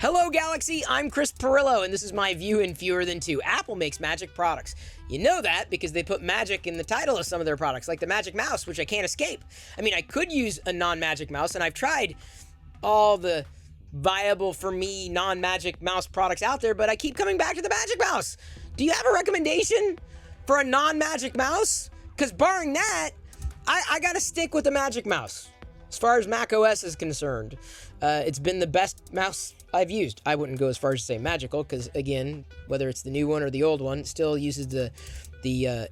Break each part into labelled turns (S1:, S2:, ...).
S1: Hello Galaxy, I'm Chris Perillo, and this is my view in Fewer Than Two. Apple makes magic products. You know that because they put magic in the title of some of their products, like the Magic Mouse, which I can't escape. I mean, I could use a non-magic mouse, and I've tried all the viable for me non-magic mouse products out there, but I keep coming back to the Magic Mouse. Do you have a recommendation for a non-magic mouse? Because barring that, I gotta stick with the Magic Mouse. As far as Mac OS is concerned, it's been the best mouse I've used. I wouldn't go as far as to say magical, because again, whether it's the new one or the old one, it still uses the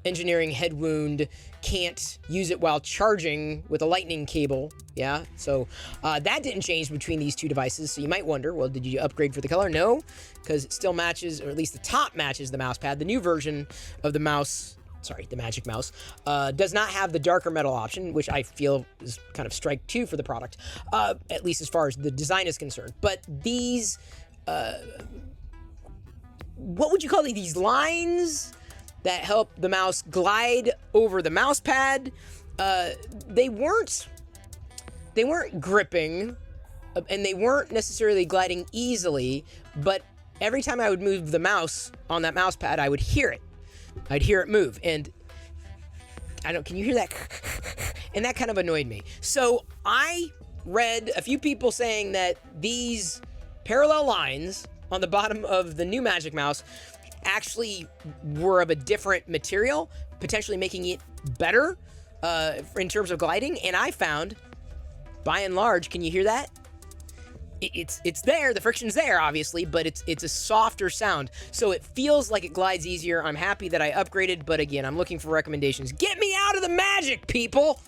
S1: engineering head wound, can't use it while charging with a lightning cable. Yeah, so that didn't change between these two devices. So you might wonder, well, did you upgrade for the color? No, because it still matches, or at least the top matches the mouse pad. The new version of the mouse, sorry, the Magic Mouse, does not have the darker metal option, which I feel is kind of strike two for the product, at least as far as the design is concerned. But these, what would you call these lines that help the mouse glide over the mouse pad? They weren't gripping, and they weren't necessarily gliding easily, but every time I would move the mouse on that mouse pad, I would hear it. I'd hear it move, and can you hear that? And that kind of annoyed me. So I read a few people saying that these parallel lines on the bottom of the new Magic Mouse actually were of a different material, potentially making it better in terms of gliding. And I found, by and large, can you hear that? It's there, the friction's there, obviously, but it's a softer sound, so it feels like it glides easier. I'm happy that I upgraded, but again, I'm looking for recommendations. Get me out of the magic, people!